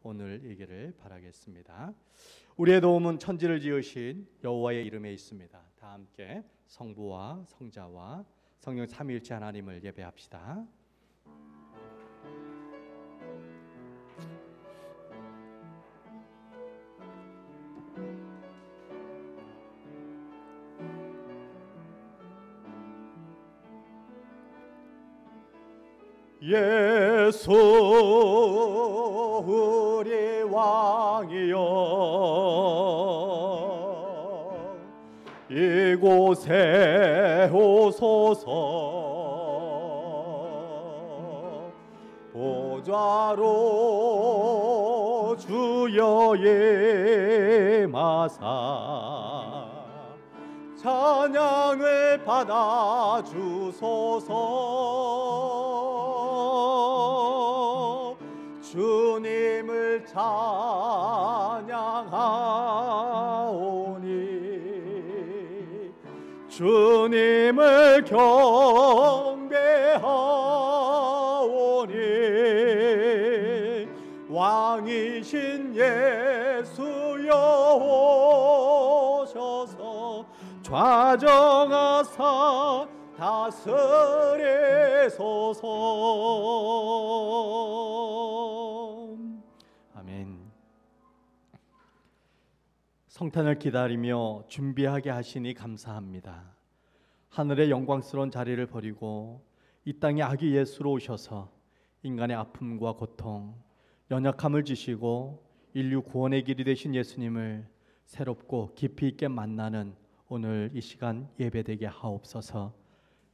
오늘이기를 바라겠습니다. 우리의 도움은 천지를 지으신 여호와의 이름에 있습니다. 다 함께 성부와 성자와 성령 삼위일체 하나님을 예배합시다. 예수 우리 왕이여 이곳에 오소서 보좌로 주여 임하사 찬양을 받아 주소서 주님을 찬양하오니 주님을 경배하오니 왕이신 예수여 오셔서 좌정하사 다스리소서. 아멘. 성탄을 기다리며 준비하게 하시니 감사합니다. 하늘의 영광스러운 자리를 버리고 이 땅에 아기 예수로 오셔서 인간의 아픔과 고통, 연약함을 지시고 인류 구원의 길이 되신 예수님을 새롭고 깊이 있게 만나는 오늘 이 시간 예배되게 하옵소서.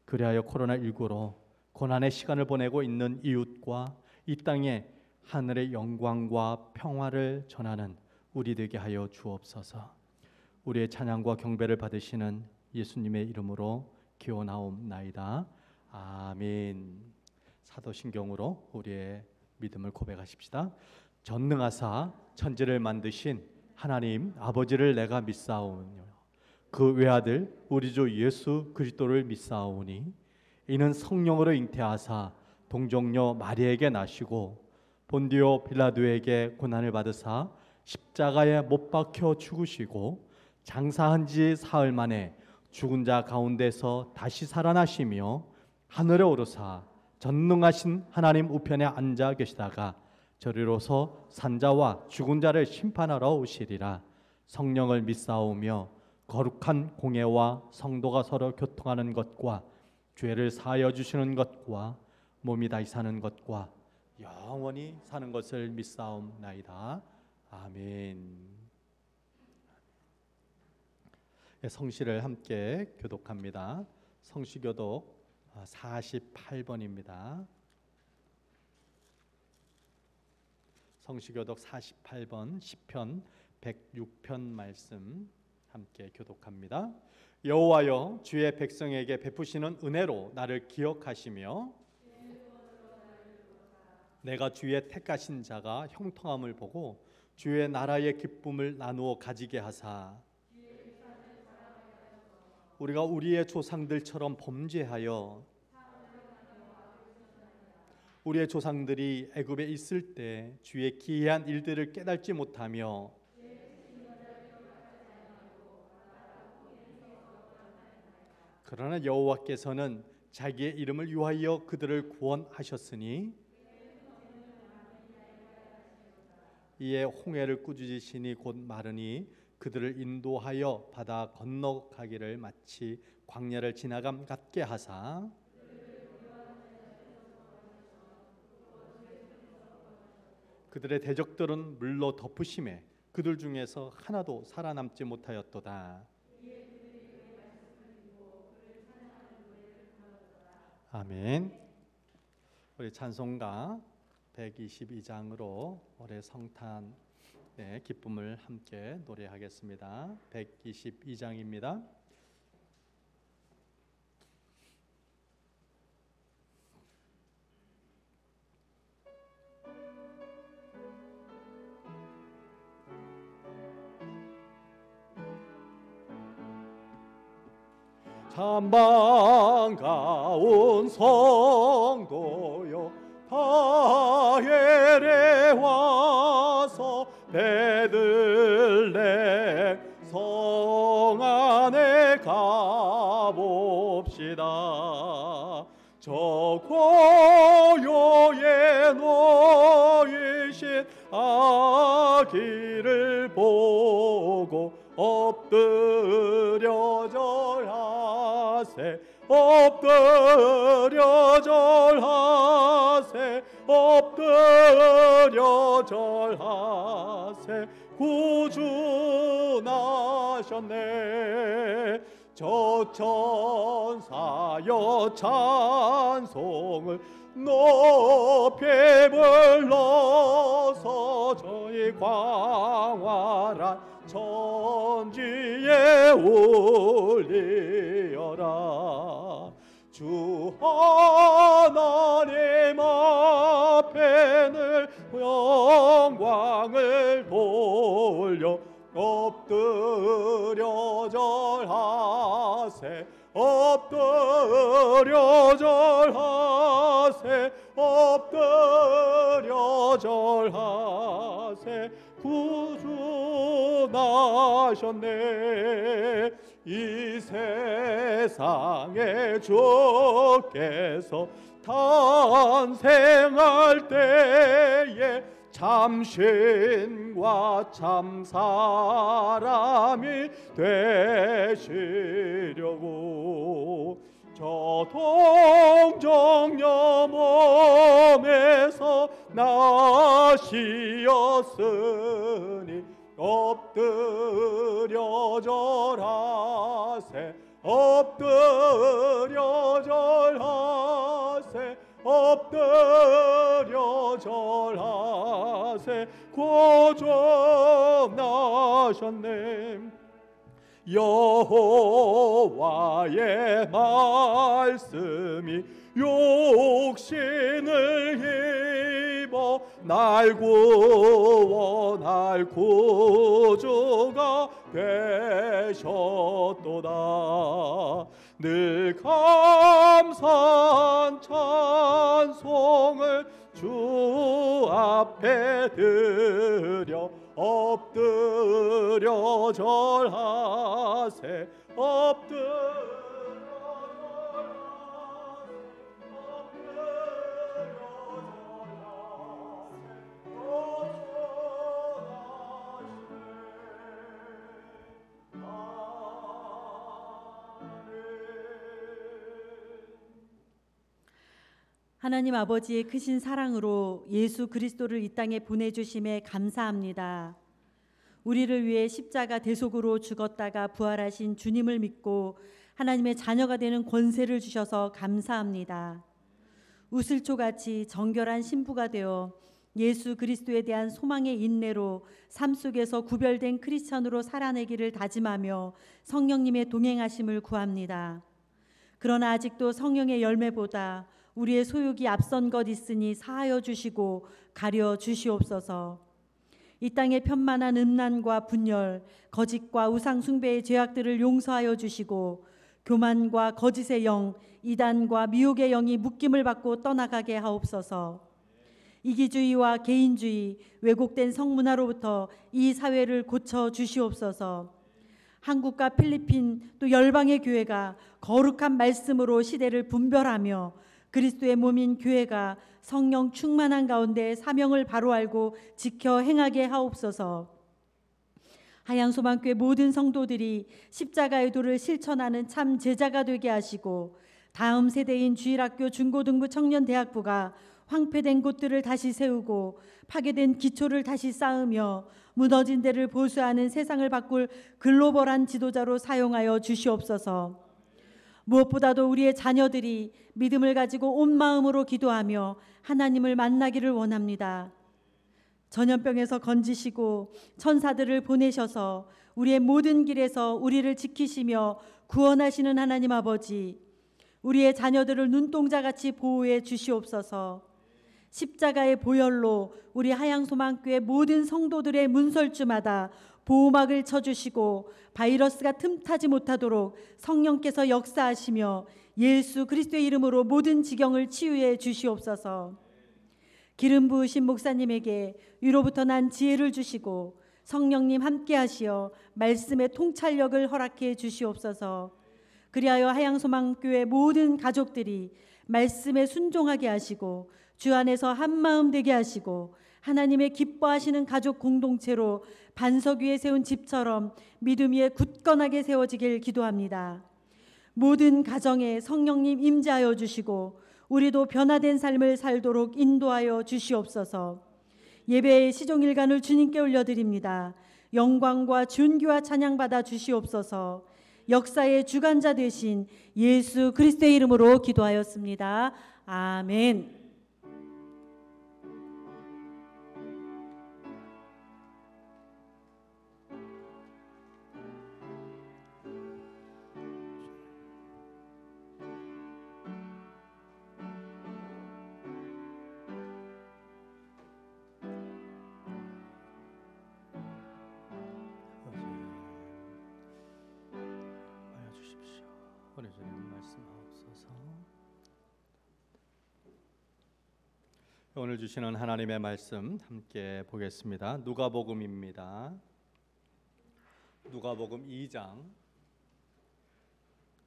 그리하여 코로나19로 고난의 시간을 보내고 있는 이웃과 이 땅에 하늘의 영광과 평화를 전하는 우리 되게 하여 주옵소서. 우리의 찬양과 경배를 받으시는 예수님의 이름으로 기원하옵나이다. 아멘. 사도신경으로 우리의 믿음을 고백하십시다. 전능하사 천지를 만드신 하나님 아버지를 내가 믿사오니 그 외아들 우리 주 예수 그리스도를 믿사오니 이는 성령으로 잉태하사 동정녀 마리아에게 나시고 본디오 빌라도에게 고난을 받으사 십자가에 못 박혀 죽으시고 장사한 지 사흘 만에 죽은 자 가운데서 다시 살아나시며 하늘에 오르사 전능하신 하나님 우편에 앉아 계시다가 저리로서 산자와 죽은 자를 심판하러 오시리라. 성령을 믿사오며 거룩한 공예와 성도가 서로 교통하는 것과 죄를 사하여 주시는 것과 몸이 다시 사는 것과 영원히 사는 것을 믿사옵나이다. 아멘. 성시를 함께 교독합니다. 성시교독 48번입니다. 성시교독 48번 시편 106편 말씀 함께 교독합니다. 여호와여 주의 백성에게 베푸시는 은혜로 나를 기억하시며 내가 주의 택하신 자가 형통함을 보고 주의 나라의 기쁨을 나누어 가지게 하사 우리가 우리의 조상들처럼 범죄하여 우리의 조상들이 애굽에 있을 때 주의 기이한 일들을 깨닫지 못하며 그러나 여호와께서는 자기의 이름을 위하여 그들을 구원하셨으니 이에 홍해를 꾸짖으시니 곧 마르니 그들을 인도하여 바다 건너가기를 마치 광야를 지나감 같게 하사 그들의 대적들은 물로 덮으심에 그들 중에서 하나도 살아남지 못하였도다. 아멘. 우리 찬송가 122장으로 올해 성탄의 기쁨을 함께 노래하겠습니다. 122장입니다. 참 반가운 성도여 바엘에 와서 베들레헴 성 안에 가봅시다. 저 고요에 놓이신 아기를 보고 엎드려 절하세, 엎드려 절하세, 엎드려 절하세. 구주 나셨네. 저 천사여 찬송을 높이 불러서 저희 광활한 천지에 올리어라. 주 하나님 앞에 늘 영광을 돌려 엎드려 절하세, 엎드려 절하세, 엎드려 절하세. 구주 나셨네. 이 세상에 주께서 탄생할 때에 참신과 참사람이 되시려고 저 동정녀 몸에서 나시었으니 엎드려 절하세, 엎드려 절하세, 엎드려 절하세. 구주 나셨네. 여호와의 말씀이 육신을 입어 날 구워 날 구주가 되셨도다. 늘 감사한 찬송을 주 앞에 드려 엎드려 절하세, 엎드려 하나님 아버지의 크신 사랑으로 예수 그리스도를 이 땅에 보내주심에 감사합니다. 우리를 위해 십자가 대속으로 죽었다가 부활하신 주님을 믿고 하나님의 자녀가 되는 권세를 주셔서 감사합니다. 우슬초같이 정결한 신부가 되어 예수 그리스도에 대한 소망의 인내로 삶 속에서 구별된 크리스천으로 살아내기를 다짐하며 성령님의 동행하심을 구합니다. 그러나 아직도 성령의 열매보다 우리의 소욕이 앞선 것 있으니 사하여 주시고 가려 주시옵소서. 이 땅의 편만한 음란과 분열, 거짓과 우상 숭배의 죄악들을 용서하여 주시고 교만과 거짓의 영, 이단과 미혹의 영이 묶임을 받고 떠나가게 하옵소서. 이기주의와 개인주의, 왜곡된 성문화로부터 이 사회를 고쳐 주시옵소서. 한국과 필리핀 또 열방의 교회가 거룩한 말씀으로 시대를 분별하며 그리스도의 몸인 교회가 성령 충만한 가운데 사명을 바로 알고 지켜 행하게 하옵소서. 하양소망교회 모든 성도들이 십자가의 도를 실천하는 참 제자가 되게 하시고 다음 세대인 주일학교 중고등부 청년대학부가 황폐된 곳들을 다시 세우고 파괴된 기초를 다시 쌓으며 무너진 데를 보수하는 세상을 바꿀 글로벌한 지도자로 사용하여 주시옵소서. 무엇보다도 우리의 자녀들이 믿음을 가지고 온 마음으로 기도하며 하나님을 만나기를 원합니다. 전염병에서 건지시고 천사들을 보내셔서 우리의 모든 길에서 우리를 지키시며 구원하시는 하나님 아버지, 우리의 자녀들을 눈동자같이 보호해 주시옵소서. 십자가의 보혈로 우리 하양소망교회 모든 성도들의 문설주마다 보호막을 쳐주시고 바이러스가 틈타지 못하도록 성령께서 역사하시며 예수 그리스도의 이름으로 모든 지경을 치유해 주시옵소서. 기름 부으신 목사님에게 위로부터 난 지혜를 주시고 성령님 함께 하시어 말씀의 통찰력을 허락해 주시옵소서. 그리하여 하양소망교회 모든 가족들이 말씀에 순종하게 하시고 주 안에서 한마음 되게 하시고 하나님의 기뻐하시는 가족 공동체로 반석 위에 세운 집처럼 믿음 위에 굳건하게 세워지길 기도합니다. 모든 가정에 성령님 임재하여 주시고 우리도 변화된 삶을 살도록 인도하여 주시옵소서. 예배의 시종일관을 주님께 올려드립니다. 영광과 존귀와 찬양받아 주시옵소서. 역사의 주관자 되신 예수 그리스도의 이름으로 기도하였습니다. 아멘. 우리 주님 말씀하옵소서. 오늘 주시는 하나님의 말씀 함께 보겠습니다. 누가복음입니다. 누가복음 2장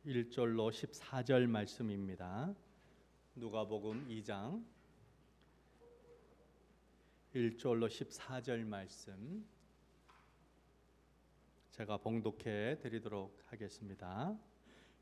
1절로 14절 말씀입니다. 누가복음 2장 1절로 14절 말씀 제가 봉독해 드리도록 하겠습니다.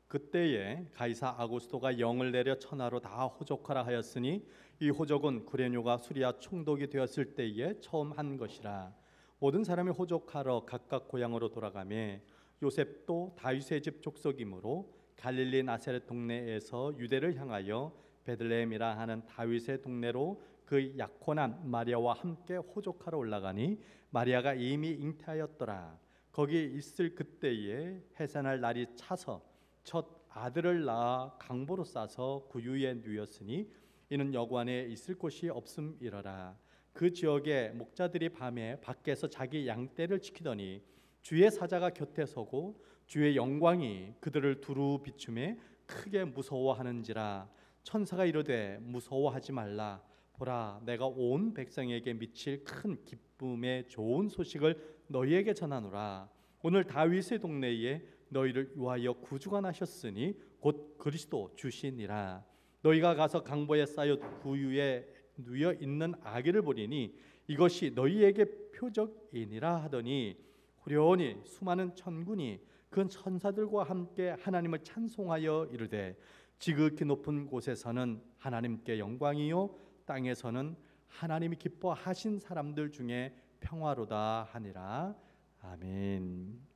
그때에 가이사 아구스토가 영을 내려 천하로 다 호족하라 하였으니 이 호족은 구레뇨가 수리아 총독이 되었을 때에 처음 한 것이라. 모든 사람이 호족하러 각각 고향으로 돌아가며 요셉도 다윗의 집 족속이므로 갈릴리 나사렛 동네에서 유대를 향하여 베들레헴이라 하는 다윗의 동네로 그 약혼한 마리아와 함께 호족하러 올라가니 마리아가 이미 잉태하였더라. 거기 있을 그때에 해산할 날이 차서 첫 아들을 낳아 강보로 싸서 구유에 누였으니 이는 여관에 있을 곳이 없음이러라. 그 지역의 목자들이 밤에 밖에서 자기 양떼를 지키더니 주의 사자가 곁에 서고 주의 영광이 그들을 두루 비추매 크게 무서워하는지라. 천사가 이르되 무서워하지 말라. 보라, 내가 온 백성에게 미칠 큰 기쁨의 좋은 소식을 너희에게 전하노라. 오늘 다윗의 동네에 너희를 위하여 구주가 나셨으니 곧 그리스도 주시니라. 너희가 가서 강보에 쌓여 구유에 누여 있는 아기를 보리니 이것이 너희에게 표적이니라 하더니 후련히 수많은 천군이 그 천사들과 함께 하나님을 찬송하여 이르되 지극히 높은 곳에서는 하나님께 영광이요 땅에서는 하나님이 기뻐하신 사람들 중에 평화로다 하니라. 아멘.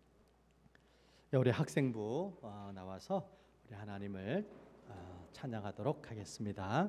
우리 학생부 나와서 우리 하나님을 찬양하도록 하겠습니다.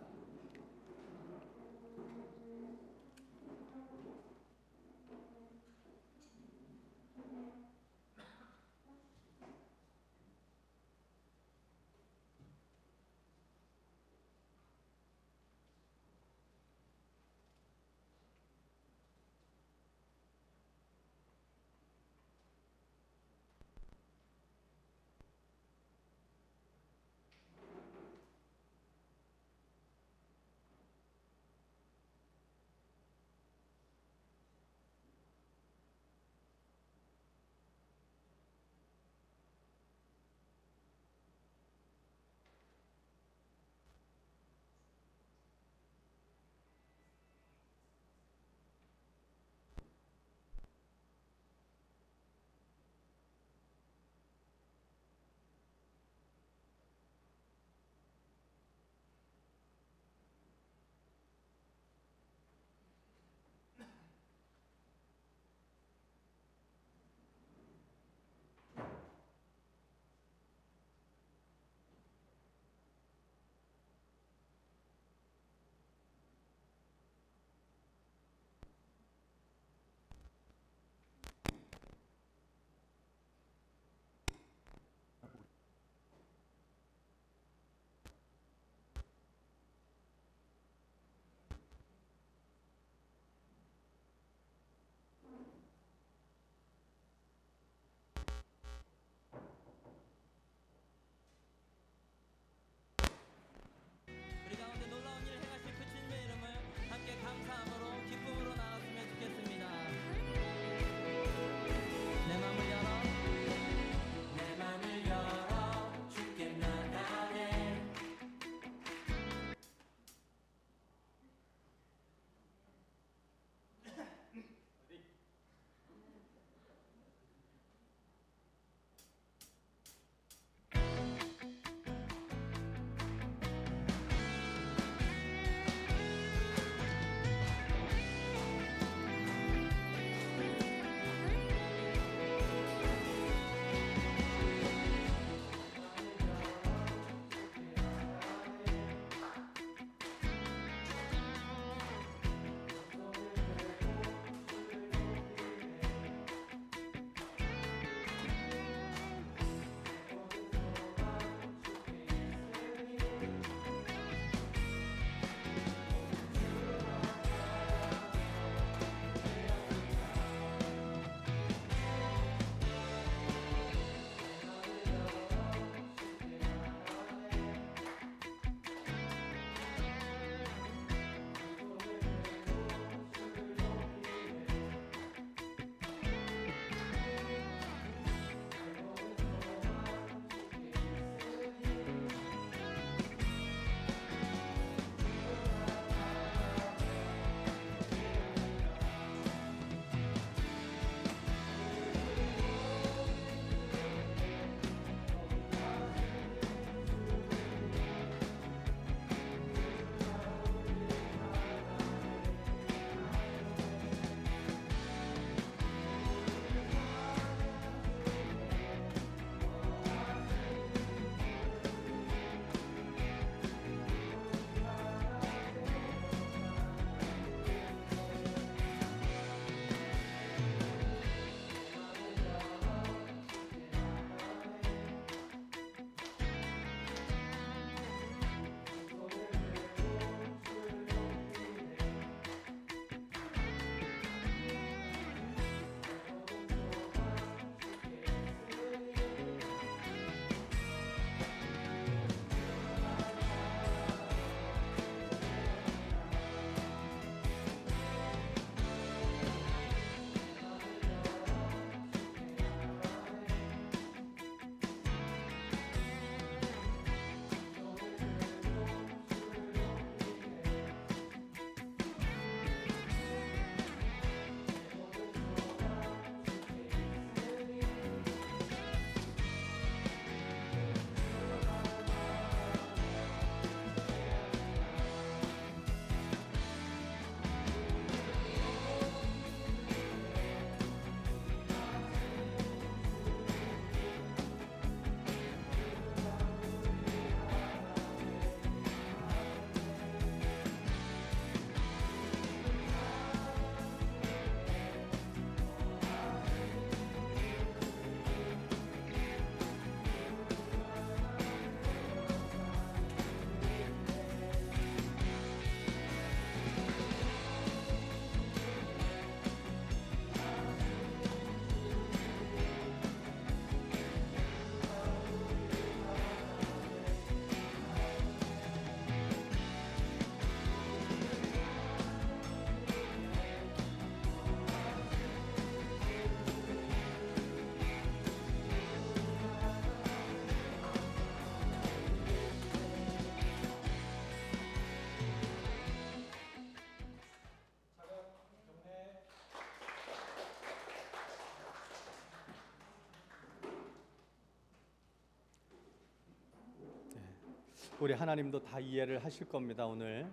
우리 하나님도 다 이해를 하실 겁니다. 오늘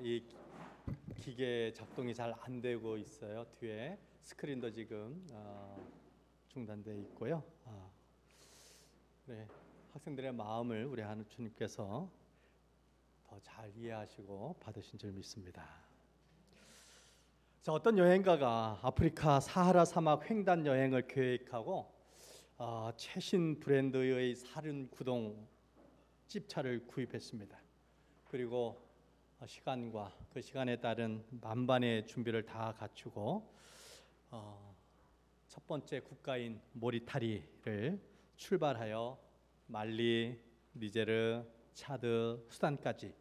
이 기계 작동이 잘 안 되고 있어요. 뒤에 스크린도 지금 중단돼 있고요. 네, 학생들의 마음을 우리 하나님 주님께서 더 잘 이해하시고 받으신 줄 믿습니다. 자, 어떤 여행가가 아프리카 사하라 사막 횡단 여행을 계획하고 최신 브랜드의 사륜 구동 집차를 구입했습니다. 그리고 시간과 그 시간에 따른 만반의 준비를 다 갖추고 첫 번째 국가인 모리타리를 출발하여 말리, 니제르, 차드, 수단까지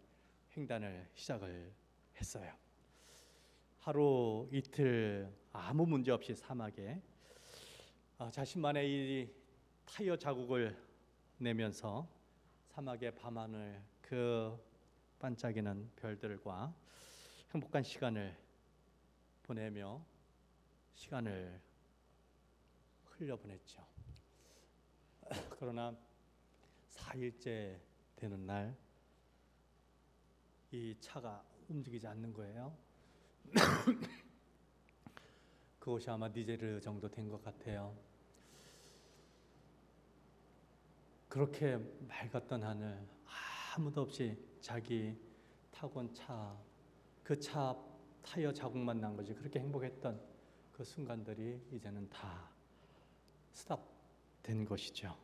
횡단을 시작을 했어요. 하루 이틀 아무 문제 없이 사막에 자신만의 이 타이어 자국을 내면서 사막의 밤하늘 그 반짝이는 별들과 행복한 시간을 보내며 시간을 흘려보냈죠. 그러나 4일째 되는 날 이 차가 움직이지 않는 거예요. 그곳이 아마 니제르 정도 된 것 같아요. 그렇게 맑았던 하늘, 아무도 없이 자기 타고 온 차, 그 차 타이어 자국만 난 거지. 그렇게 행복했던 그 순간들이 이제는 다 스탑된 것이죠.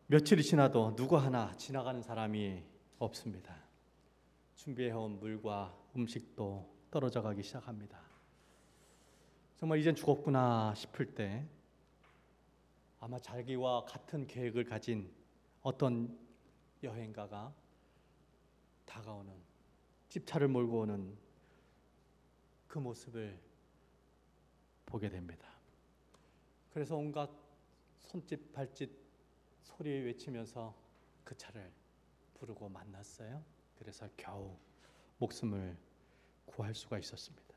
며칠이 지나도 누구 하나 지나가는 사람이 없습니다. 준비해온 물과 음식도 떨어져 가기 시작합니다. 정말 이젠 죽었구나 싶을 때 아마 자기와 같은 계획을 가진 어떤 여행가가 다가오는, 집차를 몰고 오는 그 모습을 보게 됩니다. 그래서 온갖 손짓 발짓 소리 외치면서 그 차를 부르고 만났어요. 그래서 겨우 목숨을 구할 수가 있었습니다.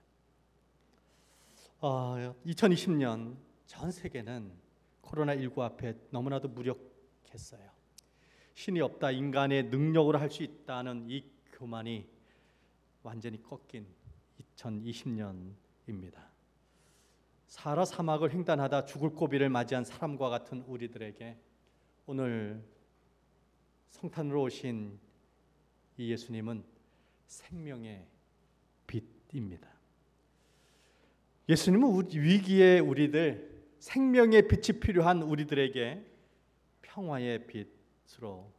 2020년 전 세계는 코로나19 앞에 너무나도 무력했어요. 신이 없다, 인간의 능력으로 할 수 있다는 이 교만이 완전히 꺾인 2020년입니다. 사하라 사막을 횡단하다 죽을 고비를 맞이한 사람과 같은 우리들에게 오늘 성탄으로 오신 이 예수님은 생명의 빛입니다. 예수님은 위기의 우리들, 생명의 빛이 필요한 우리들에게 평화의 빛으로,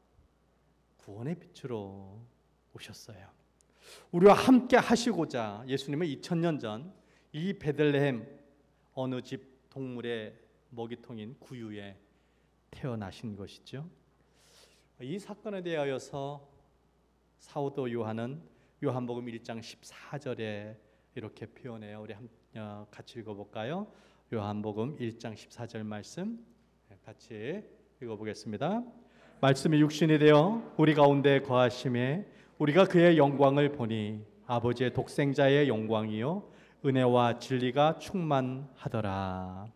구원의 빛으로 오셨어요. 우리와 함께 하시고자 예수님은 2000년 전 이 베들레헴 어느 집 동물의 먹이통인 구유에 태어나신 것이죠. 이 사건에 대하여서 사도 요한은 요한복음 1장 14절에 이렇게 표현해요. 우리 같이 읽어볼까요? 요한복음 1장 14절 말씀 같이 읽어보겠습니다. 말씀이 육신이 되어 우리 가운데 거하심에 우리가 그의 영광을 보니 아버지의 독생자의 영광이요 은혜와 진리가 충만하더라.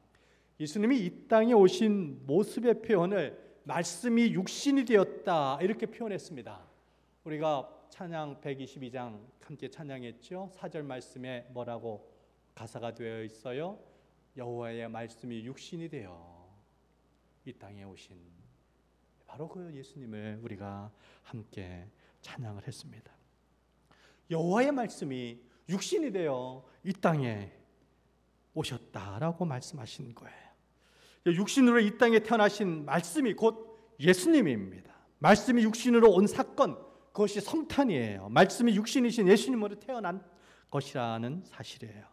예수님이 이 땅에 오신 모습의 표현을 말씀이 육신이 되었다 이렇게 표현했습니다. 우리가 찬양 122장 함께 찬양했죠. 4절 말씀에 뭐라고 가사가 되어 있어요? 여호와의 말씀이 육신이 되어 이 땅에 오신 바로 그 예수님을 우리가 함께 찬양을 했습니다. 여호와의 말씀이 육신이 되어 이 땅에 오셨다라고 말씀하신 거예요. 육신으로 이 땅에 태어나신 말씀이 곧 예수님입니다. 말씀이 육신으로 온 사건, 그것이 성탄이에요. 말씀이 육신이신 예수님으로 태어난 것이라는 사실이에요.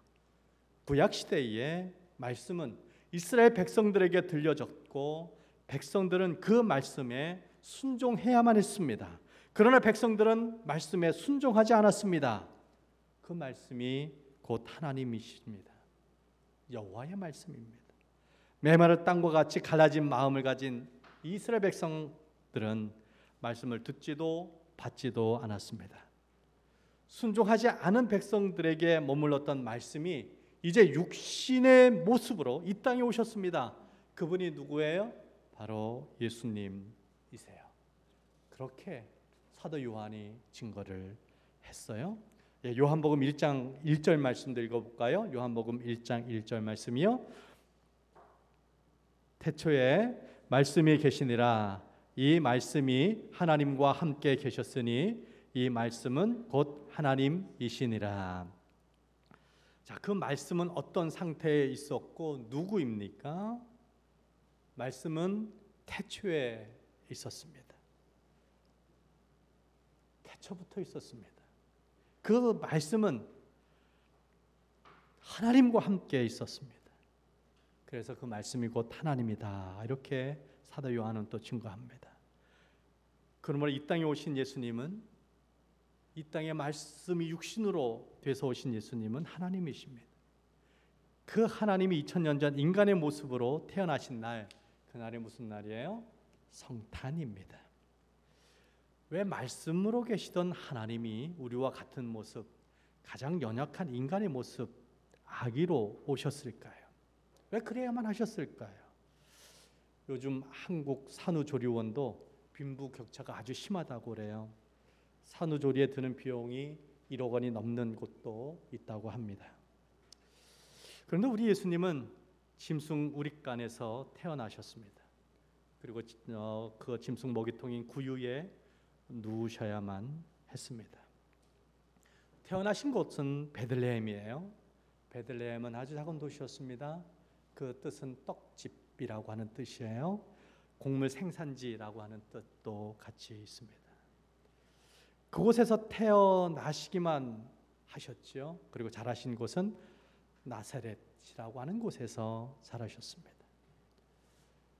구약 시대에 말씀은 이스라엘 백성들에게 들려졌고 백성들은 그 말씀에 순종해야만 했습니다. 그러나 백성들은 말씀에 순종하지 않았습니다. 그 말씀이 곧 하나님이십니다. 여호와의 말씀입니다. 메마른 땅과 같이 갈라진 마음을 가진 이스라엘 백성들은 말씀을 듣지도 받지도 않았습니다. 순종하지 않은 백성들에게 머물렀던 말씀이 이제 육신의 모습으로 이 땅에 오셨습니다. 그분이 누구예요? 바로 예수님이세요. 그렇게 사도 요한이 증거를 했어요. 예, 요한복음 1장 1절 말씀도 읽어볼까요? 요한복음 1장 1절 말씀이요. 태초에 말씀이 계시니라. 이 말씀이 하나님과 함께 계셨으니 이 말씀은 곧 하나님이시니라. 자, 그 말씀은 어떤 상태에 있었고 누구입니까? 말씀은 태초에 있었습니다. 태초부터 있었습니다. 그 말씀은 하나님과 함께 있었습니다. 그래서 그 말씀이 곧 하나님이다. 이렇게 사도 요한은 또 증거합니다. 그러므로 이 땅에 오신 예수님은, 이 땅에 말씀이 육신으로 돼서 오신 예수님은 하나님이십니다. 그 하나님이 2000년 전 인간의 모습으로 태어나신 날, 그날이 무슨 날이에요? 성탄입니다. 왜 말씀으로 계시던 하나님이 우리와 같은 모습, 가장 연약한 인간의 모습, 아기로 오셨을까요? 왜 그래야만 하셨을까요? 요즘 한국 산후조리원도 빈부격차가 아주 심하다고 그래요. 산후조리에 드는 비용이 1억 원이 넘는 곳도 있다고 합니다. 그런데 우리 예수님은 짐승 우릿간에서 태어나셨습니다. 그리고 그 짐승 먹이통인 구유에 누우셔야만 했습니다. 태어나신 곳은 베들레헴이에요. 베들레헴은 아주 작은 도시였습니다. 그 뜻은 떡집이라고 하는 뜻이에요. 곡물 생산지라고 하는 뜻도 같이 있습니다. 그곳에서 태어나시기만 하셨죠. 그리고 자라신 곳은 나사렛이라고 하는 곳에서 자라셨습니다.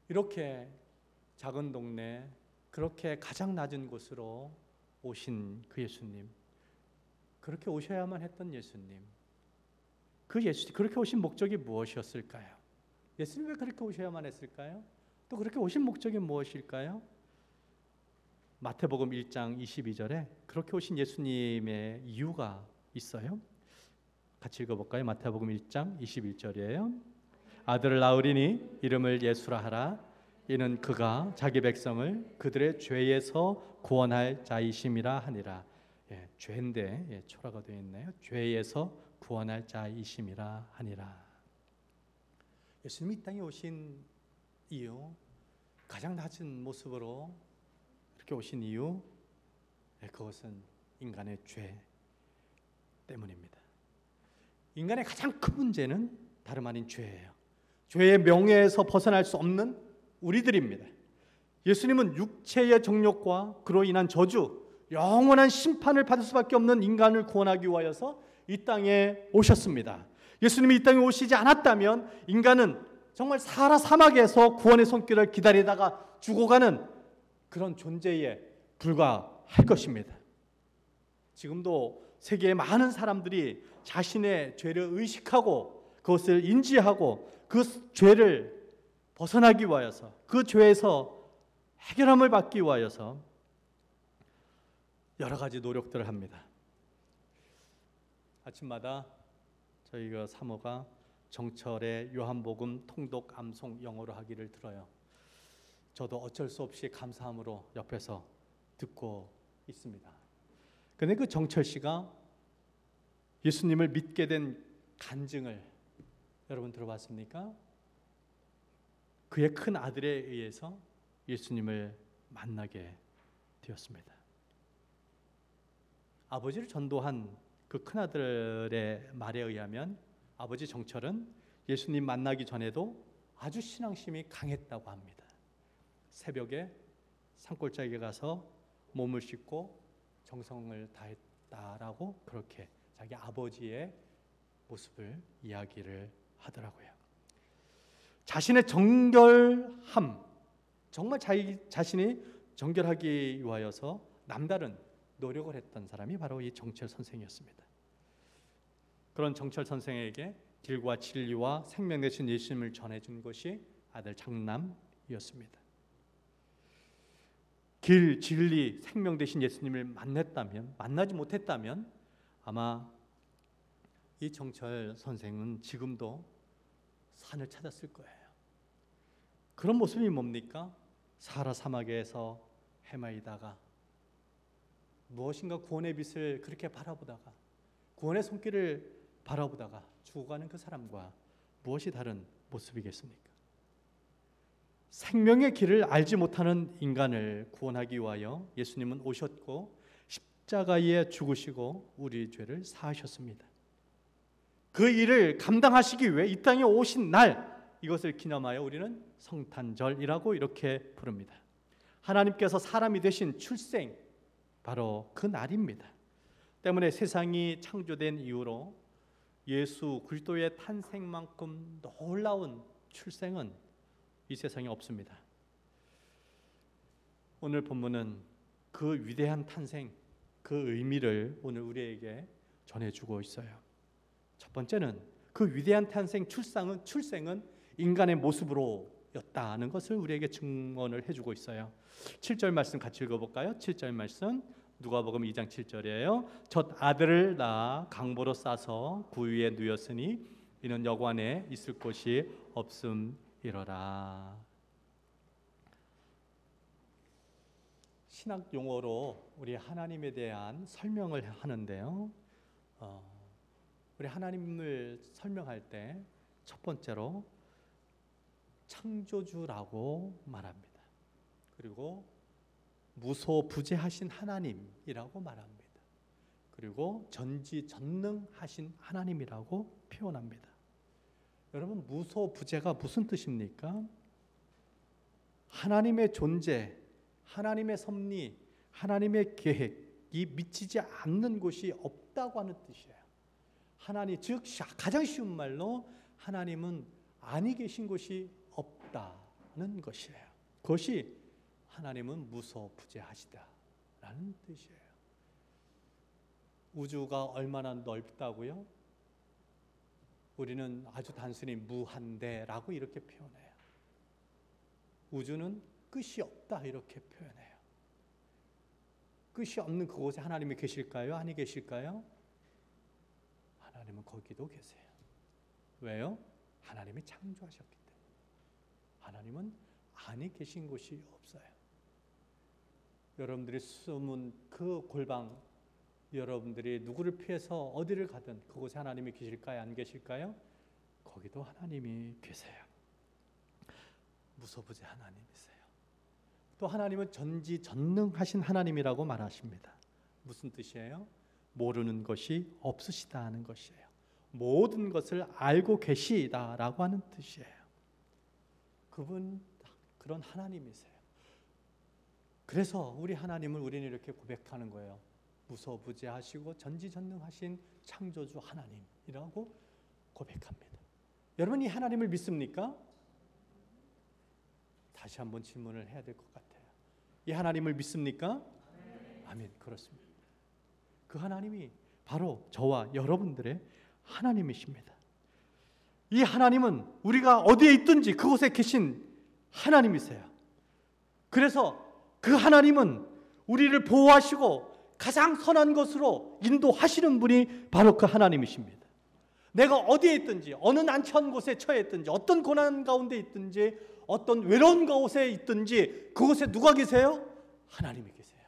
이렇게 작은 동네, 그렇게 가장 낮은 곳으로 오신 그 예수님, 그렇게 오셔야만 했던 예수님, 그렇게 오신 목적이 무엇이었을까요? 예수님 왜 그렇게 오셔야만 했을까요? 또 그렇게 오신 목적이 무엇일까요? 마태복음 1장 22절에 그렇게 오신 예수님의 이유가 있어요. 같이 읽어볼까요? 마태복음 1장 21절이에요. 아들을 낳으리니 이름을 예수라 하라. 이는 그가 자기 백성을 그들의 죄에서 구원할 자이심이라 하니라. 예, 죄인데 예, 초라가 되어 있네요. 죄에서 구원할 자이심이라 하니라. 예수님이 이 땅에 오신 이유, 가장 낮은 모습으로 이렇게 오신 이유, 예, 그것은 인간의 죄 때문입니다. 인간의 가장 큰 문제는 다름 아닌 죄예요. 죄의 명예에서 벗어날 수 없는 우리들입니다. 예수님은 육체의 정욕과 그로 인한 저주, 영원한 심판을 받을 수밖에 없는 인간을 구원하기 위하여서 이 땅에 오셨습니다. 예수님이 이 땅에 오시지 않았다면 인간은 정말 사하라 사막에서 구원의 손길을 기다리다가 죽어가는 그런 존재에 불과할 것입니다. 지금도 세계의 많은 사람들이 자신의 죄를 의식하고 그것을 인지하고 그 죄를 벗어나기 위하여서, 그 죄에서 해결함을 받기 위하여서 여러 가지 노력들을 합니다. 아침마다 저희가 사모가 정철의 요한복음 통독 암송 영어로 하기를 들어요. 저도 어쩔 수 없이 감사함으로 옆에서 듣고 있습니다. 그런데 그 정철 씨가 예수님을 믿게 된 간증을 여러분 들어봤습니까? 그의 큰 아들에 의해서 예수님을 만나게 되었습니다. 아버지를 전도한 그 큰아들의 말에 의하면 아버지 정철은 예수님 만나기 전에도 아주 신앙심이 강했다고 합니다. 새벽에 산골짜기에 가서 몸을 씻고 정성을 다했다라고 그렇게 자기 아버지의 모습을 이야기를 하더라고요. 자신의 정결함, 정말 자기 자신이 정결하기 위하여서 남다른 노력을 했던 사람이 바로 이 정철 선생이었습니다. 그런 정철 선생에게 길과 진리와 생명 되신 예수님을 전해준 것이 아들 장남이었습니다. 길, 진리, 생명 되신 예수님을 만나지 못했다면 아마 이 정철 선생은 지금도 산을 찾았을 거예요. 그런 모습이 뭡니까? 사하라 사막에서 헤매이다가 무엇인가 구원의 빛을 그렇게 바라보다가 구원의 손길을 바라보다가 죽어가는 그 사람과 무엇이 다른 모습이겠습니까? 생명의 길을 알지 못하는 인간을 구원하기 위하여 예수님은 오셨고 십자가에 죽으시고 우리 죄를 사하셨습니다. 그 일을 감당하시기 위해 이 땅에 오신 날, 이것을 기념하여 우리는 성탄절이라고 이렇게 부릅니다. 하나님께서 사람이 되신 출생, 바로 그 날입니다. 때문에 세상이 창조된 이후로 예수 그리스도의 탄생만큼 놀라운 출생은 이 세상에 없습니다. 오늘 본문은 그 위대한 탄생, 그 의미를 오늘 우리에게 전해주고 있어요. 첫 번째는 그 위대한 탄생, 출생은 인간의 모습으로였다는 것을 우리에게 증언을 해주고 있어요. 7절 말씀 같이 읽어볼까요? 7절 말씀 누가복음 2장 7절이에요. 첫 아들을 낳아 강보로 싸서 구유에 누였으니 이는 여관에 있을 곳이 없음이러라. 신학 용어로 우리 하나님에 대한 설명을 하는데요. 우리 하나님을 설명할 때 첫 번째로 창조주라고 말합니다. 그리고 무소부재하신 하나님이라고 말합니다. 그리고 전지전능하신 하나님이라고 표현합니다. 여러분, 무소부재가 무슨 뜻입니까? 하나님의 존재, 하나님의 섭리, 하나님의 계획이 미치지 않는 곳이 없다고 하는 뜻이에요. 하나님, 즉 가장 쉬운 말로 하나님은 아니 계신 곳이 없다는 것이에요. 그것이 하나님은 무소부재하시다라는 뜻이에요. 우주가 얼마나 넓다고요? 우리는 아주 단순히 무한대라고 이렇게 표현해요. 우주는 끝이 없다 이렇게 표현해요. 끝이 없는 그곳에 하나님이 계실까요? 아니 계실까요? 하나님은 거기도 계세요. 왜요? 하나님이 창조하셨기 때문에. 하나님은 아니 계신 곳이 없어요. 여러분들이 숨은 그 골방, 여러분들이 누구를 피해서 어디를 가든 그곳에 하나님이 계실까요? 안 계실까요? 거기도 하나님이 계세요. 무소부재 하나님이세요. 또 하나님은 전지전능하신 하나님이라고 말하십니다. 무슨 뜻이에요? 모르는 것이 없으시다는 것이에요. 모든 것을 알고 계시다라고 하는 뜻이에요. 그분 그런 하나님이세요. 그래서 우리 하나님을 우리는 이렇게 고백하는 거예요. 무소부재하시고 전지전능하신 창조주 하나님이라고 고백합니다. 여러분, 이 하나님을 믿습니까? 다시 한번 질문을 해야 될 것 같아요. 이 하나님을 믿습니까? 아멘. 그렇습니다. 그 하나님이 바로 저와 여러분들의 하나님이십니다. 이 하나님은 우리가 어디에 있든지 그곳에 계신 하나님이세요. 그래서 그 하나님은 우리를 보호하시고 가장 선한 것으로 인도하시는 분이 바로 그 하나님이십니다. 내가 어디에 있든지, 어느 난처한 곳에 처해 있든지, 어떤 고난 가운데 있든지, 어떤 외로운 곳에 있든지 그곳에 누가 계세요? 하나님이 계세요.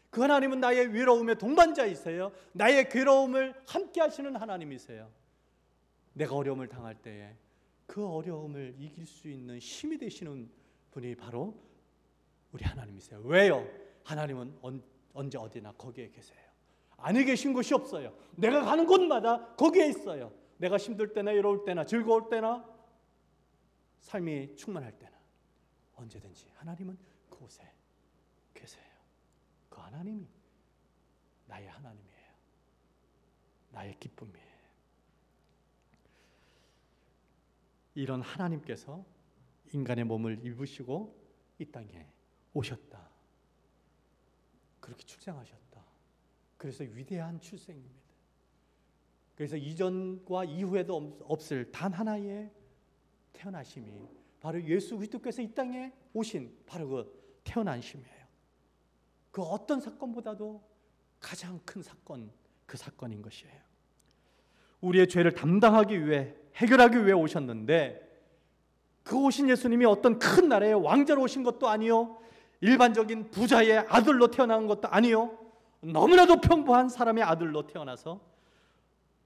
그 하나님은 나의 외로움의 동반자이세요. 나의 괴로움을 함께 하시는 하나님이세요. 내가 어려움을 당할 때에 그 어려움을 이길 수 있는 힘이 되시는 분이 바로 우리 하나님이세요. 왜요? 하나님은 언제 어디나 거기에 계세요. 아니 계신 곳이 없어요. 내가 가는 곳마다 거기에 있어요. 내가 힘들 때나 외로울 때나 즐거울 때나 삶이 충만할 때나 언제든지 하나님은 그곳에 계세요. 그 하나님이 나의 하나님이에요. 나의 기쁨이에요. 이런 하나님께서 인간의 몸을 입으시고 이 땅에 오셨다. 그렇게 출생하셨다. 그래서 위대한 출생입니다. 그래서 이전과 이후에도 없을 단 하나의 태어나심이 바로 예수 그리스도께서 이 땅에 오신 바로 그 태어나심이에요. 그 어떤 사건보다도 가장 큰 사건, 그 사건인 것이에요. 우리의 죄를 담당하기 위해, 해결하기 위해 오셨는데 그 오신 예수님이 어떤 큰 나라의 왕자로 오신 것도 아니요, 일반적인 부자의 아들로 태어난 것도 아니요, 너무나도 평범한 사람의 아들로 태어나서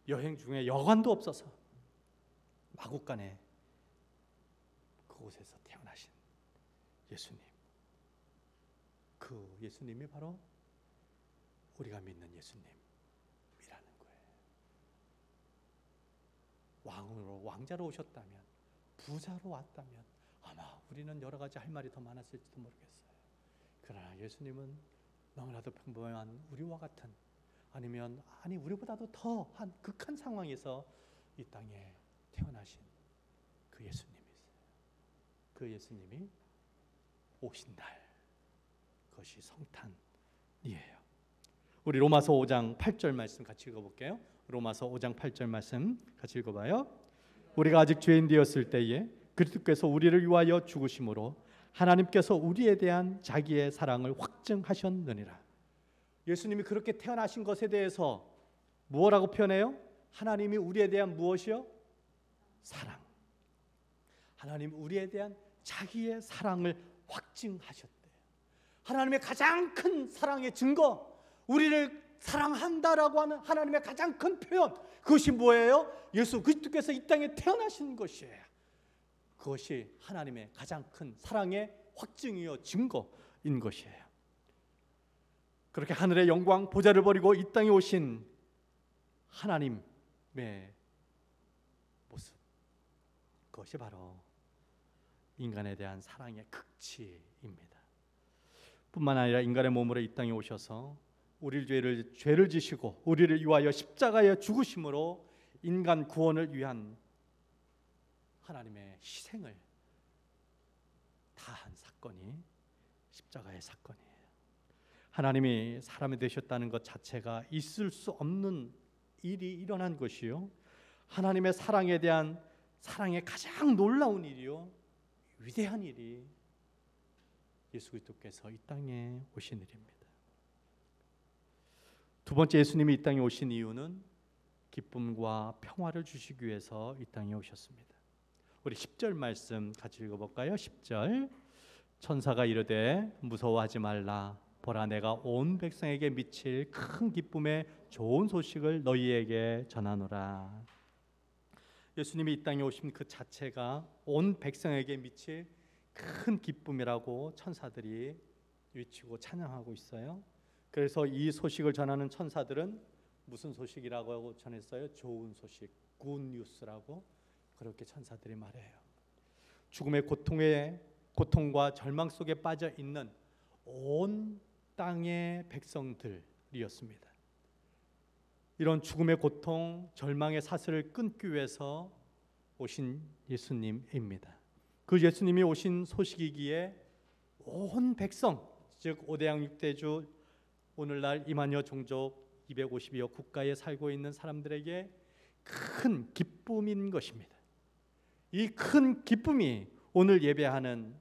여행 중에 여관도 없어서 마국간에 그곳에서 태어나신 예수님, 그 예수님이 바로 우리가 믿는 예수님이라는 거예요. 왕으로, 왕자로 오셨다면, 부자로 왔다면 아마 우리는 여러 가지 할 말이 더 많았을지도 모르겠어요. 그러나 예수님은 너무나도 평범한 우리와 같은, 아니 우리보다도 더한 극한 상황에서 이 땅에 태어나신 그 예수님이세요. 그 예수님이 오신 날, 그것이 성탄이에요. 우리 로마서 5장 8절 말씀 같이 읽어볼게요. 로마서 5장 8절 말씀 같이 읽어봐요. 우리가 아직 죄인 되었을 때에 그리스도께서 우리를 위하여 죽으심으로 하나님께서 우리에 대한 자기의 사랑을 확증하셨느니라. 예수님이 그렇게 태어나신 것에 대해서 무엇라고 표현해요? 하나님이 우리에 대한 무엇이요? 사랑. 하나님 우리에 대한 자기의 사랑을 확증하셨대요. 하나님의 가장 큰 사랑의 증거, 우리를 사랑한다라고 하는 하나님의 가장 큰 표현, 그것이 뭐예요? 예수 그리스도께서 이 땅에 태어나신 것이에요. 그것이 하나님의 가장 큰 사랑의 확증이요 증거인 것이에요. 그렇게 하늘의 영광 보좌를 버리고 이 땅에 오신 하나님의 모습, 그것이 바로 인간에 대한 사랑의 극치입니다. 뿐만 아니라 인간의 몸으로 이 땅에 오셔서 우리 죄를 지시고 우리를 위하여 십자가에 죽으심으로 인간 구원을 위한 하나님의 희생을 다한 사건이 십자가의 사건이에요. 하나님이 사람이 되셨다는 것 자체가 있을 수 없는 일이 일어난 것이요, 하나님의 사랑에 대한 사랑의 가장 놀라운 일이요, 위대한 일이 예수 그리스도께서 이 땅에 오신 일입니다. 두 번째, 예수님이 이 땅에 오신 이유는 기쁨과 평화를 주시기 위해서 이 땅에 오셨습니다. 우리 10절 말씀 같이 읽어볼까요? 10절. 천사가 이르되 무서워하지 말라, 보라 내가 온 백성에게 미칠 큰 기쁨의 좋은 소식을 너희에게 전하노라. 예수님이 이 땅에 오신 그 자체가 온 백성에게 미칠 큰 기쁨이라고 천사들이 외치고 찬양하고 있어요. 그래서 이 소식을 전하는 천사들은 무슨 소식이라고 전했어요? 좋은 소식, 굿뉴스라고 그렇게 천사들이 말해요. 죽음의 고통과 절망 속에 빠져 있는 온 땅의 백성들이었습니다. 이런 죽음의 고통, 절망의 사슬을 끊기 위해서 오신 예수님입니다. 그 예수님이 오신 소식이기에 온 백성, 즉 5대양 6대주, 오늘날 2만여 종족 252여 국가에 살고 있는 사람들에게 큰 기쁨인 것입니다. 이 큰 기쁨이 오늘 예배하는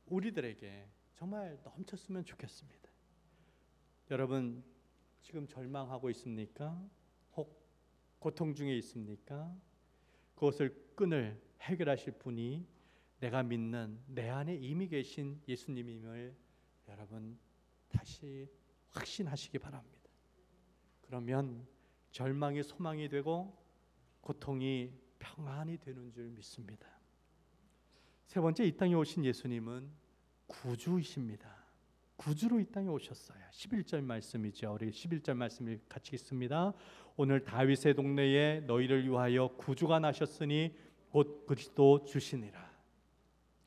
우리들에게 정말 넘쳤으면 좋겠습니다. 여러분 지금 절망하고 있습니까? 혹 고통 중에 있습니까? 그것을 끈을 해결하실 분이 내가 믿는 내 안에 이미 계신 예수님임을 여러분 다시 확신하시기 바랍니다. 그러면 절망이 소망이 되고 고통이 평안이 되는 줄 믿습니다. 세 번째, 이 땅에 오신 예수님은 구주이십니다. 구주로 이 땅에 오셨어요. 11절 말씀이죠. 우리 11절 말씀을 같이 읽습니다. 오늘 다윗의 동네에 너희를 위하여 구주가 나셨으니 곧 그리스도 주시니라.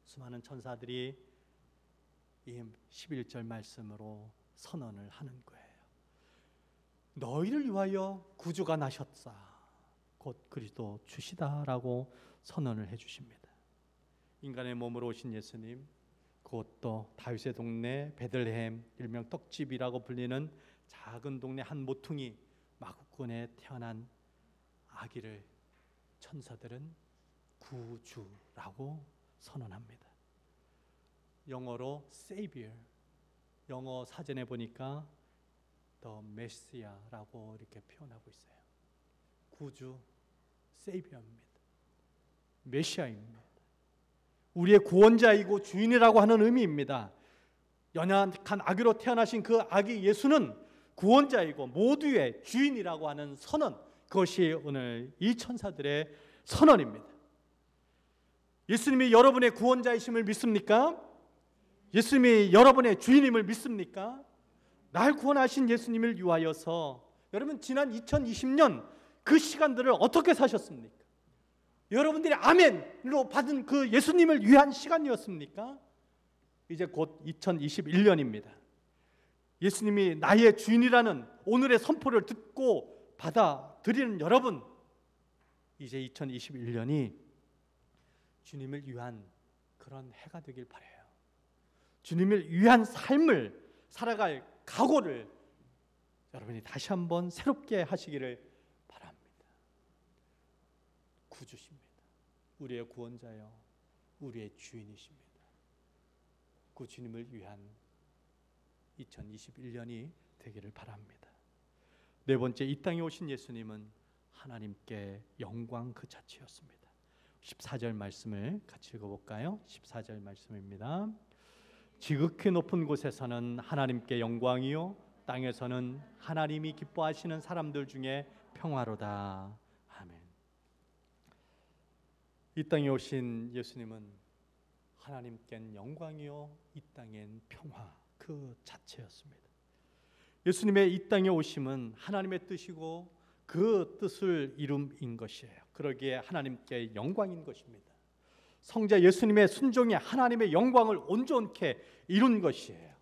수많은 천사들이 이 11절 말씀으로 선언을 하는 거예요. 너희를 위하여 구주가 나셨사, 곧 그리스도 주시다라고 선언을 해주십니다. 인간의 몸으로 오신 예수님, 그것도 다윗의 동네 베들레헴, 일명 떡집이라고 불리는 작은 동네 한 모퉁이 마구간에 태어난 아기를 천사들은 구주라고 선언합니다. 영어로 Savior, 영어 사전에 보니까 The Messiah라고 이렇게 표현하고 있어요. 구주, Savior입니다. 메시아입니다. 우리의 구원자이고 주인이라고 하는 의미입니다. 연약한 아기로 태어나신 그 아기 예수는 구원자이고 모두의 주인이라고 하는 선언, 그것이 오늘 이 천사들의 선언입니다. 예수님이 여러분의 구원자이심을 믿습니까? 예수님이 여러분의 주인임을 믿습니까? 날 구원하신 예수님을 위하여서 여러분 지난 2020년 그 시간들을 어떻게 사셨습니까? 여러분들이 아멘으로 받은 그 예수님을 위한 시간이었습니까? 이제 곧 2021년입니다. 예수님이 나의 주인이라는 오늘의 선포를 듣고 받아들이는 여러분, 이제 2021년이 주님을 위한 그런 해가 되길 바라요. 주님을 위한 삶을 살아갈 각오를 여러분이 다시 한번 새롭게 하시기를 바랍니다. 구주십니다. 우리의 구원자요, 우리의 주인이십니다. 그 주님을 위한 2021년이 되기를 바랍니다. 네 번째, 이 땅에 오신 예수님은 하나님께 영광 그 자체였습니다. 14절 말씀을 같이 읽어볼까요? 14절 말씀입니다. 지극히 높은 곳에서는 하나님께 영광이요, 땅에서는 하나님이 기뻐하시는 사람들 중에 평화로다. 아멘. 이 땅에 오신 예수님은 하나님께는 영광이요, 이 땅엔 평화 그 자체였습니다. 예수님의 이 땅에 오심은 하나님의 뜻이고 그 뜻을 이룸인 것이에요. 그러기에 하나님께 영광인 것입니다. 성자 예수님의 순종이 하나님의 영광을 온전케 이룬 것이에요.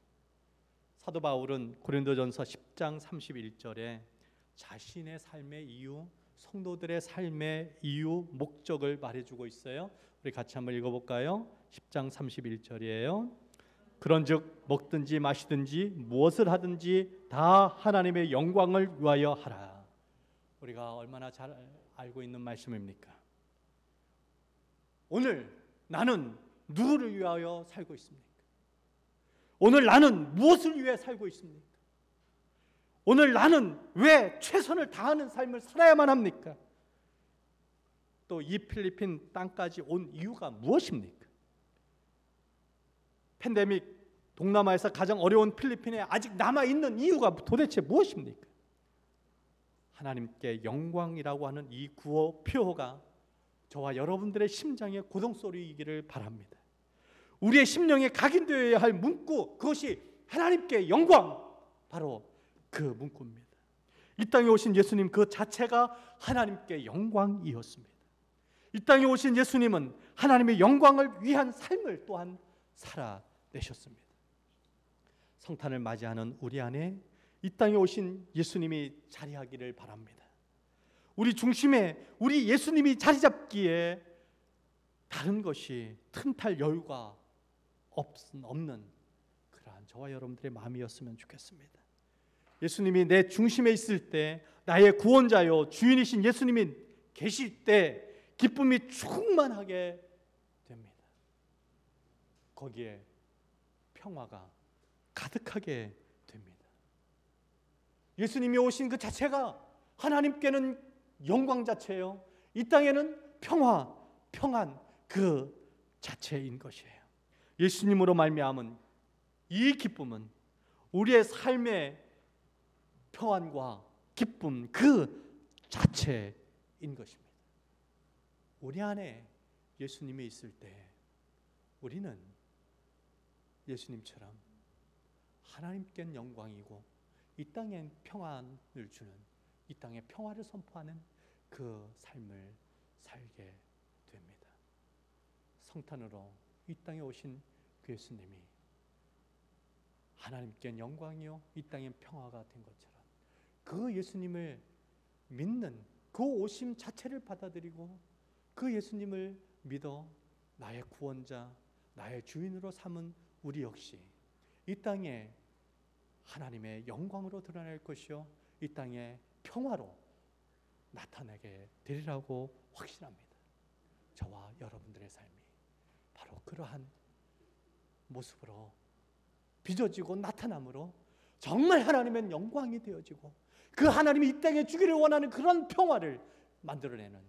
사도 바울은 고린도전서 10장 31절에 자신의 삶의 이유, 성도들의 삶의 이유, 목적을 말해주고 있어요. 우리 같이 한번 읽어볼까요? 10장 31절이에요. 그런즉 먹든지 마시든지 무엇을 하든지 다 하나님의 영광을 위하여 하라. 우리가 얼마나 잘 알고 있는 말씀입니까? 오늘 나는 누구를 위하여 살고 있습니까? 오늘 나는 무엇을 위해 살고 있습니까? 오늘 나는 왜 최선을 다하는 삶을 살아야만 합니까? 또 이 필리핀 땅까지 온 이유가 무엇입니까? 팬데믹, 동남아에서 가장 어려운 필리핀에 아직 남아있는 이유가 도대체 무엇입니까? 하나님께 영광이라고 하는 이 구호 표어가 저와 여러분들의 심장의 고동소리이기를 바랍니다. 우리의 심령에 각인되어야 할 문구, 그것이 하나님께 영광, 바로 그 문구입니다. 이 땅에 오신 예수님 그 자체가 하나님께 영광이었습니다. 이 땅에 오신 예수님은 하나님의 영광을 위한 삶을 또한 살아내셨습니다. 성탄을 맞이하는 우리 안에 이 땅에 오신 예수님이 자리하기를 바랍니다. 우리 중심에 우리 예수님이 자리 잡기에 다른 것이 틈탈 여유가 없는 그러한 저와 여러분들의 마음이었으면 좋겠습니다. 예수님이 내 중심에 있을 때, 나의 구원자요 주인이신 예수님이 계실 때 기쁨이 충만하게 됩니다. 거기에 평화가 가득하게 됩니다. 예수님이 오신 그 자체가 하나님께는 영광 자체예요. 이 땅에는 평화, 평안 그 자체인 것이에요. 예수님으로 말미암은 이 기쁨은 우리의 삶의 평안과 기쁨 그 자체인 것입니다. 우리 안에 예수님이 있을 때 우리는 예수님처럼 하나님께는 영광이고 이 땅엔 평안을 주는, 이 땅에 평화를 선포하는 그 삶을 살게 됩니다. 성탄으로 이 땅에 오신 그 예수님이 하나님께는 영광이요 이 땅엔 평화가 된 것처럼 그 예수님을 믿는 그 오심 자체를 받아들이고 그 예수님을 믿어 나의 구원자, 나의 주인으로 삼은 우리 역시 이 땅에 하나님의 영광으로 드러날 것이요 이 땅에 평화로 나타나게 되리라고 확신합니다. 저와 여러분들의 삶이 바로 그러한 모습으로 빚어지고 나타남으로 정말 하나님의 영광이 되어지고 그 하나님이 이 땅에 주기를 원하는 그런 평화를 만들어내는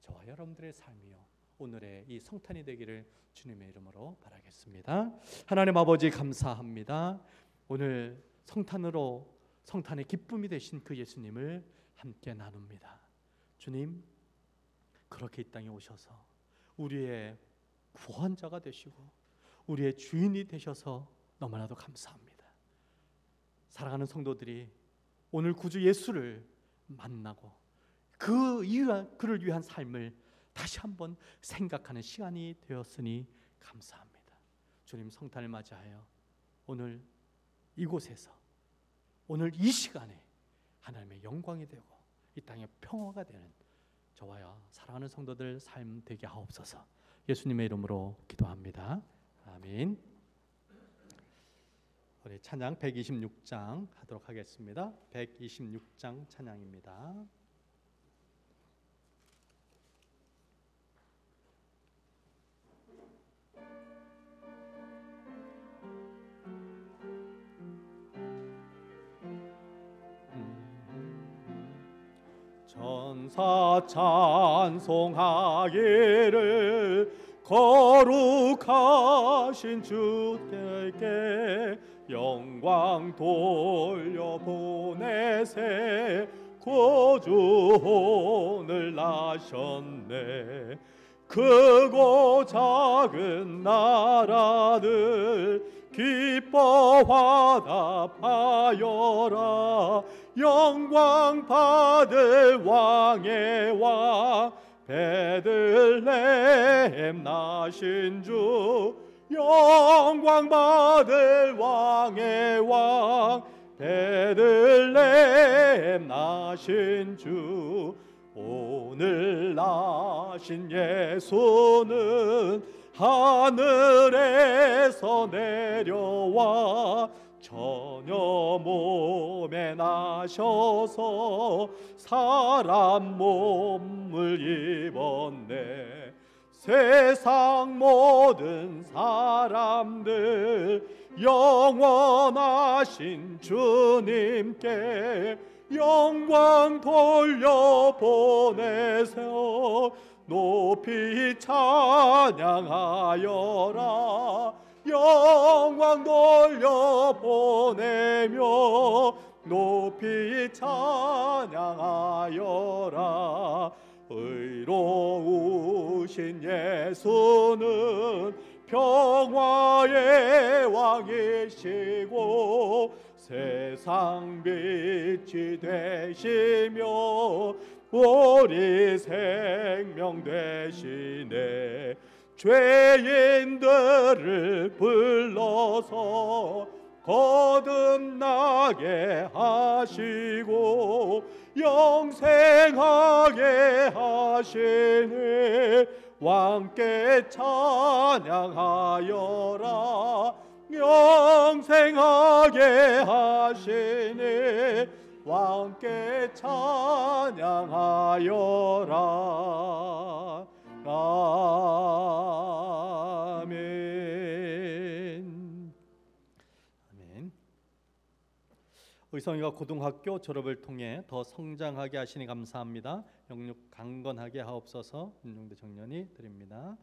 저와 여러분들의 삶이요 오늘의 이 성탄이 되기를 주님의 이름으로 바라겠습니다. 하나님 아버지 감사합니다. 오늘 성탄으로 성탄의 기쁨이 되신 그 예수님을 함께 나눕니다. 주님, 그렇게 이 땅에 오셔서 우리의 구원자가 되시고 우리의 주인이 되셔서 너무나도 감사합니다. 사랑하는 성도들이 오늘 구주 예수를 만나고 그를 위한 삶을 다시 한번 생각하는 시간이 되었으니 감사합니다. 주님, 성탄을 맞이하여 오늘 이곳에서 오늘 이 시간에 하나님의 영광이 되고 이 땅에 평화가 되는 저와 사랑하는 성도들 삶 되게 하옵소서. 예수님의 이름으로 기도합니다. 아멘. 우리 찬양 126장 하도록 하겠습니다. 126장 찬양입니다. 천사 찬송하기를 거룩하신 주께 영광 돌려보내세 구주 오늘 나셨네. 크고 작은 나라들 기뻐 화답하여라. 영광 받을 왕의 왕 베들레헴 나신 주. 영광 받을 왕의 왕 베들레헴 나신 주. 오늘 나신 예수는 하늘에서 내려와 처녀 몸에 나셔서 사람 몸을 입었네. 세상 모든 사람들 영원하신 주님께 영광 돌려보내세요. 높이 찬양하여라. 영광 돌려보내며 높이 찬양하여라. 의로우신 예수는 평화의 왕이시고 세상 빛이 되시며 우리 생명 되시네. 죄인들을 불러서 거듭나게 하시고 영생하게 하시니 왕께 찬양하여라. 영생하게 하시니 왕께 찬양하여라. 아멘. 아멘. 의성이가 고등학교 졸업을 통해 더 성장하게 하시니 감사합니다. 영육 강건하게 하옵소서. 윤용대 청년이 드립니다.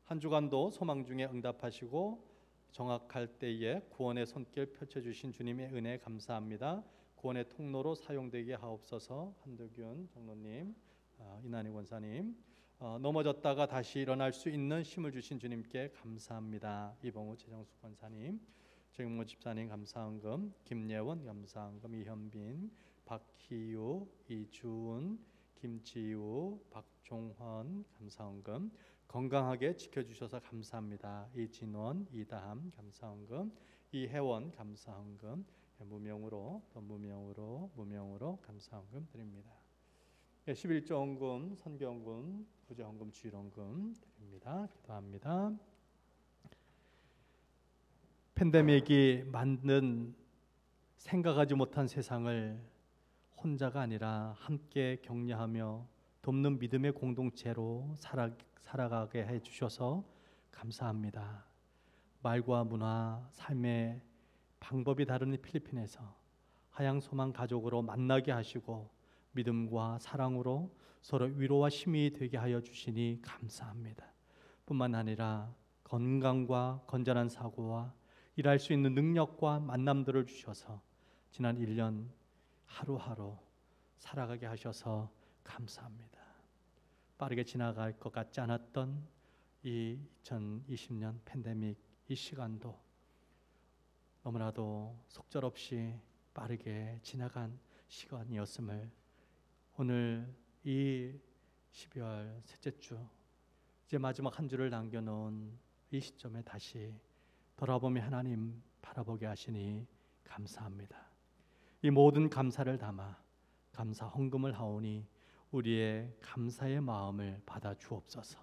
한 주간도 소망 중에 응답하시고 정확할 때에 구원의 손길 펼쳐주신 주님의 은혜 감사합니다. 구원의 통로로 사용되게 하옵소서. 한덕균 장로님, 이난희 권사님, 넘어졌다가 다시 일어날 수 있는 힘을 주신 주님께 감사합니다. 이봉우 최정숙 권사님, 정모 집사님 감사헌금, 김예원 감사헌금, 이현빈, 박희유, 이주은, 김지우, 박종헌 감사헌금, 건강하게 지켜주셔서 감사합니다. 이진원, 이다함 감사헌금, 이혜원 감사헌금, 무명으로 감사헌금 드립니다. 11조 헌금, 선교헌금, 부재헌금, 주일헌금 드립니다. 기도합니다. 팬데믹이 만든 생각하지 못한 세상을 혼자가 아니라 함께 격려하며 돕는 믿음의 공동체로 살아가게 해주셔서 감사합니다. 말과 문화, 삶의 방법이 다른 필리핀에서 하양소망 가족으로 만나게 하시고 믿음과 사랑으로 서로 위로와 힘이 되게 하여 주시니 감사합니다. 뿐만 아니라 건강과 건전한 사고와 일할 수 있는 능력과 만남들을 주셔서 지난 1년 하루하루 살아가게 하셔서 감사합니다. 빠르게 지나갈 것 같지 않았던 이 2020년 팬데믹 이 시간도 너무나도 속절없이 빠르게 지나간 시간이었음을 오늘 이 12월 셋째 주 이제 마지막 한 주를 남겨놓은 이 시점에 다시 돌아보며 하나님 바라보게 하시니 감사합니다. 이 모든 감사를 담아 감사 헌금을 하오니 우리의 감사의 마음을 받아 주옵소서.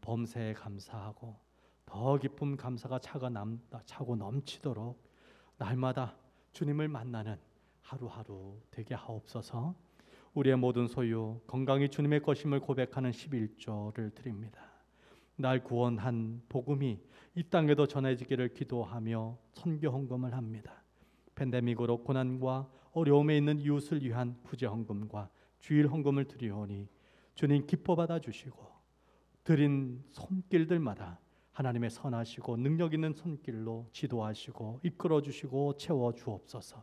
범사에 감사하고 더 깊은 감사가 차고 넘치도록 날마다 주님을 만나는 하루하루 되게 하옵소서. 우리의 모든 소유 건강이 주님의 것임을 고백하는 11조를 드립니다. 날 구원한 복음이 이 땅에도 전해지기를 기도하며 선교 헌금을 합니다. 팬데믹으로 고난과 어려움에 있는 이웃을 위한 부재 헌금과 주일 헌금을 드리오니 주님 기뻐 받아 주시고 드린 손길들마다 하나님의 선하시고 능력 있는 손길로 지도하시고 이끌어 주시고 채워 주옵소서.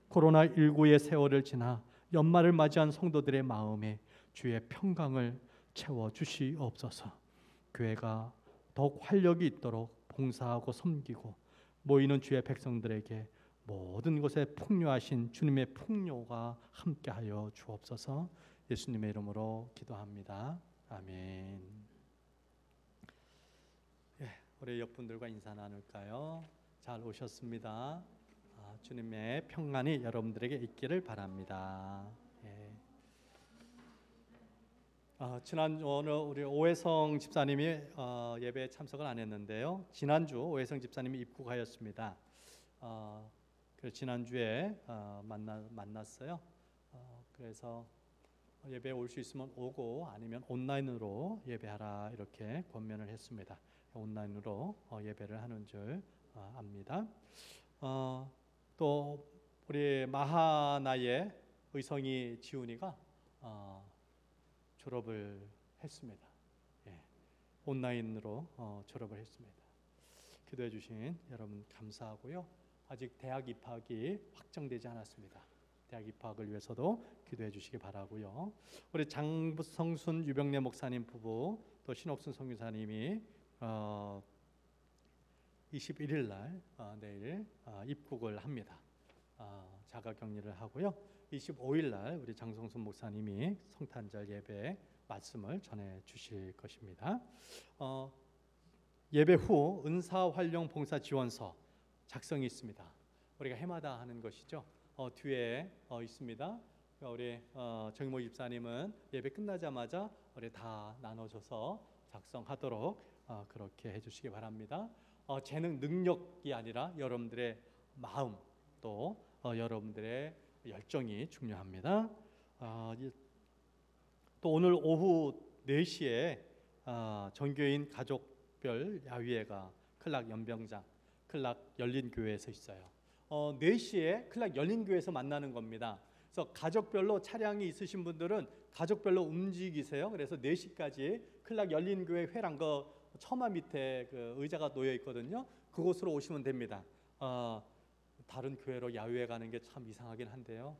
코로나19의 세월을 지나 연말을 맞이한 성도들의 마음에 주의 평강을 채워 주시옵소서. 교회가 더욱 활력이 있도록 봉사하고 섬기고 모이는 주의 백성들에게 모든 곳에 풍요하신 주님의 풍요가 함께하여 주옵소서. 예수님의 이름으로 기도합니다. 아멘. 우리 옆분들과 인사 나눌까요? 잘 오셨습니다. 주님의 평안이 여러분들에게 있기를 바랍니다. 지난주 오늘 우리 오해성 집사님이 예배에 참석을 안 했는데요. 지난주 오해성 집사님이 입국하였습니다. 그래서 지난주에 만났어요. 그래서 예배에 올 수 있으면 오고 아니면 온라인으로 예배하라 이렇게 권면을 했습니다. 온라인으로 예배를 하는 줄 압니다. 또 우리 마하나의 의성이 지훈이가 졸업을 했습니다. 온라인으로 졸업을 했습니다. 기도해 주신 여러분 감사하고요. 아직 대학 입학이 확정되지 않았습니다. 대학 입학을 위해서도 기도해 주시기 바라고요. 우리 장성순 유병래 목사님 부부 또 신옥순 선교사님이 21일 날 내일 입국을 합니다. 자가격리를 하고요. 25일 날 우리 장성순 목사님이 성탄절 예배 말씀을 전해 주실 것입니다. 예배 후 은사 활용 봉사 지원서 작성이 있습니다. 우리가 해마다 하는 것이죠. 뒤에 있습니다. 우리 정모 집사님은 예배 끝나자마자 우리 다 나눠줘서 작성하도록 그렇게 해주시기 바랍니다. 재능 능력이 아니라 여러분들의 마음 또 여러분들의 열정이 중요합니다. 또 오늘 오후 4시에 전교인 가족별 야위회가 클락 연병장 클락 열린교회에서 있어요. 4시에 클락 열린교회에서 만나는 겁니다. 그래서 가족별로 차량이 있으신 분들은 가족별로 움직이세요. 그래서 4시까지 클락 열린교회 회랑 처마 밑에 그 의자가 놓여 있거든요. 그곳으로 오시면 됩니다. 다른 교회로 야유회 가는 게 참 이상하긴 한데요.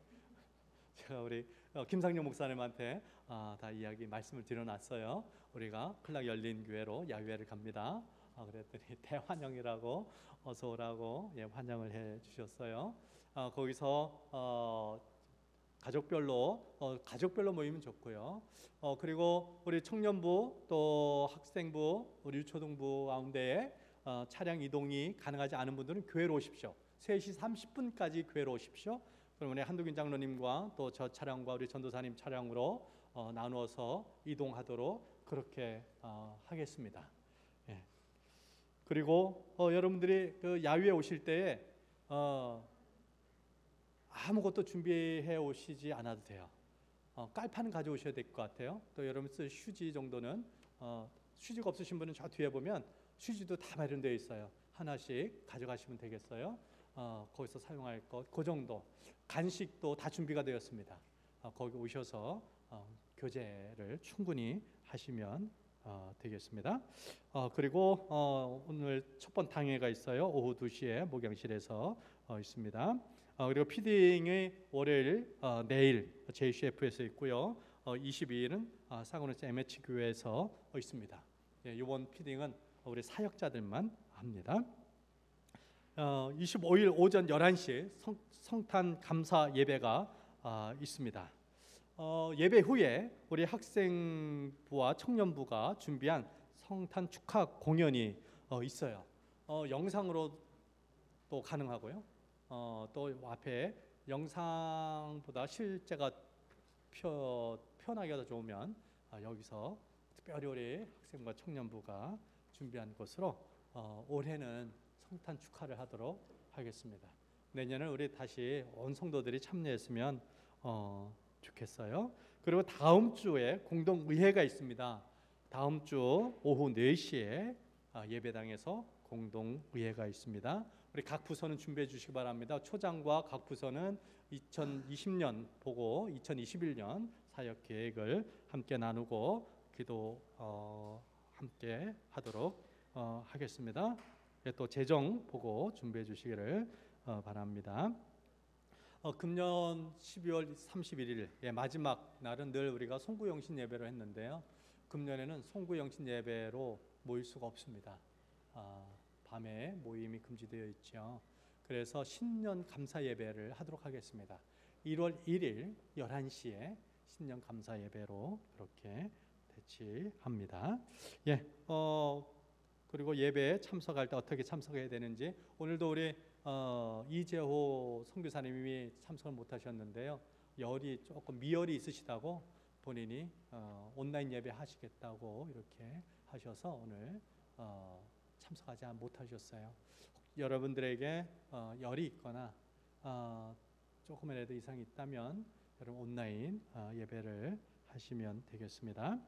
제가 우리 김상용 목사님한테 다 이야기 말씀을 드려놨어요. 우리가 클락 열린교회로 야유회를 갑니다. 그랬더니 대환영이라고 어서 오라고 환영을 해주셨어요. 거기서 가족별로 모이면 좋고요. 그리고 우리 청년부 또 학생부 우리 유초등부 가운데에 차량 이동이 가능하지 않은 분들은 교회로 오십시오. 3시 30분까지 교회로 오십시오. 그럼 우리 한두균 장로님과 또 저 차량과 우리 전도사님 차량으로 나누어서 이동하도록 그렇게 하겠습니다. 그리고 여러분들이 그 야유회 오실 때에 아무것도 준비해 오시지 않아도 돼요. 깔판 가져오셔야 될 것 같아요. 또 여러분 쓸 휴지 정도는 휴지가 없으신 분은 저 뒤에 보면 휴지도 다 마련되어 있어요. 하나씩 가져가시면 되겠어요. 거기서 사용할 것 그 정도. 간식도 다 준비가 되었습니다. 거기 오셔서 교제를 충분히 하시면 되겠습니다. 그리고 오늘 첫 번 당회가 있어요. 오후 2시에 목양실에서 있습니다. 그리고 피딩이 월요일 내일 JCF에서 있고요. 22일은 쌍원에서 MH 교회에서 있습니다. 이번 피딩은 우리 사역자들만 합니다. 25일 오전 11시 성탄 감사 예배가 있습니다. 예배 후에 우리 학생부와 청년부가 준비한 성탄 축하 공연이 있어요. 영상으로 또 가능하고요. 또 앞에 영상보다 실제가 표현하기가 더 좋으면 여기서 특별히 우리 학생부와 청년부가 준비한 것으로 올해는 성탄 축하를 하도록 하겠습니다. 내년은 우리 다시 온 성도들이 참여했으면 좋겠어요. 그리고 다음 주에 공동의회가 있습니다. 다음 주 오후 4시에 예배당에서 공동의회가 있습니다. 우리 각 부서는 준비해 주시기 바랍니다. 초장과 각 부서는 2020년 보고 2021년 사역 계획을 함께 나누고 기도 함께 하도록 하겠습니다. 또 재정 보고 준비해 주시기를 바랍니다. 금년 12월 31일 마지막 날은 늘 우리가 송구영신 예배로 했는데요. 금년에는 송구영신 예배로 모일 수가 없습니다. 밤에 모임이 금지되어 있죠. 그래서 신년 감사 예배를 하도록 하겠습니다. 1월 1일 11시에 신년 감사 예배로 그렇게 대치합니다. 그리고 예배에 참석할 때 어떻게 참석해야 되는지 오늘도 우리 이재호 선교사님이 참석을 못하셨는데요. 열이 조금 미열이 있으시다고 본인이 온라인 예배 하시겠다고 이렇게 하셔서 오늘 참석하지 못하셨어요. 여러분들에게 열이 있거나 조금이라도 이상이 있다면 여러분 온라인 예배를 하시면 되겠습니다.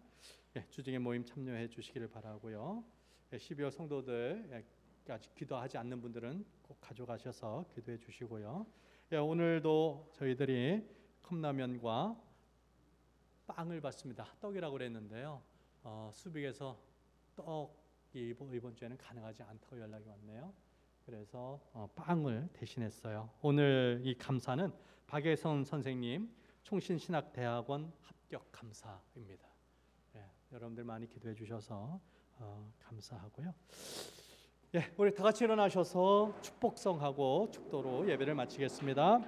주중에 모임 참여해 주시기를 바라고요. 12월 성도들 아직 기도하지 않는 분들은 꼭 가져가셔서 기도해 주시고요. 오늘도 저희들이 컵라면과 빵을 받습니다. 떡이라고 그랬는데요. 수빅에서 떡이 이번 주에는 가능하지 않다고 연락이 왔네요. 그래서 빵을 대신했어요. 오늘 이 감사는 박예선 선생님 총신신학대학원 합격 감사입니다. 여러분들 많이 기도해 주셔서 감사하고요. 우리 다 같이 일어나셔서 축복성하고 축도로 예배를 마치겠습니다.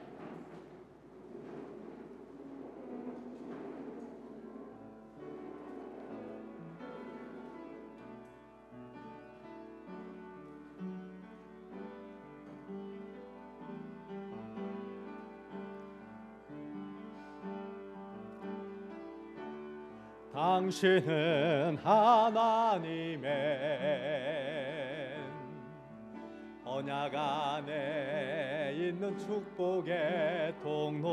당신은 하나님의 언약 안에 있는 축복의 통로,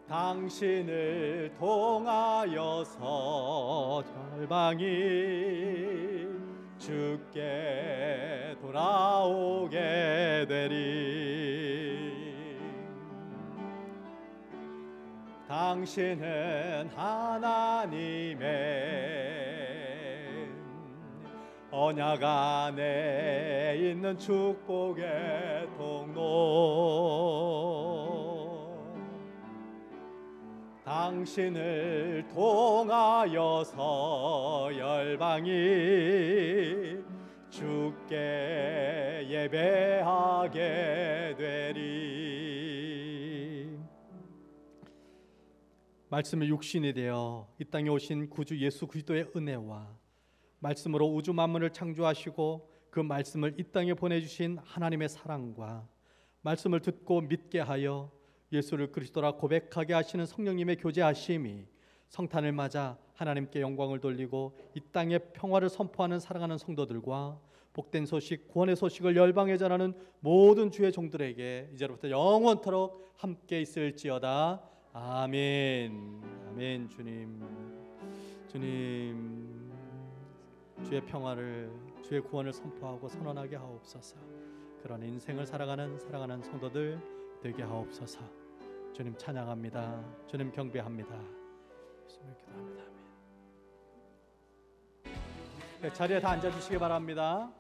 당신을 통하여서 열방이 주께 돌아오게 되리. 당신은 하나님의 언약 안에 있는 축복의 통로, 당신을 통하여서 열방이 주께 예배하게 되리. 말씀이 육신이 되어 이 땅에 오신 구주 예수 그리스도의 은혜와 말씀으로 우주 만물을 창조하시고 그 말씀을 이 땅에 보내주신 하나님의 사랑과 말씀을 듣고 믿게 하여 예수를 그리스도라 고백하게 하시는 성령님의 교제하심이 성탄을 맞아 하나님께 영광을 돌리고 이 땅에 평화를 선포하는 사랑하는 성도들과 복된 소식, 구원의 소식을 열방에 전하는 모든 주의 종들에게 이제로부터 영원토록 함께 있을지어다. 아멘. 아멘. 주님 주의 평화를, 주의 구원을 선포하고 선언하게 하옵소서. 그런 인생을 살아가는 성도들 되게 하옵소서. 주님 찬양합니다. 주님 경배합니다. 예수님 기도합니다. 아멘. 자리에 다 앉아주시기 바랍니다.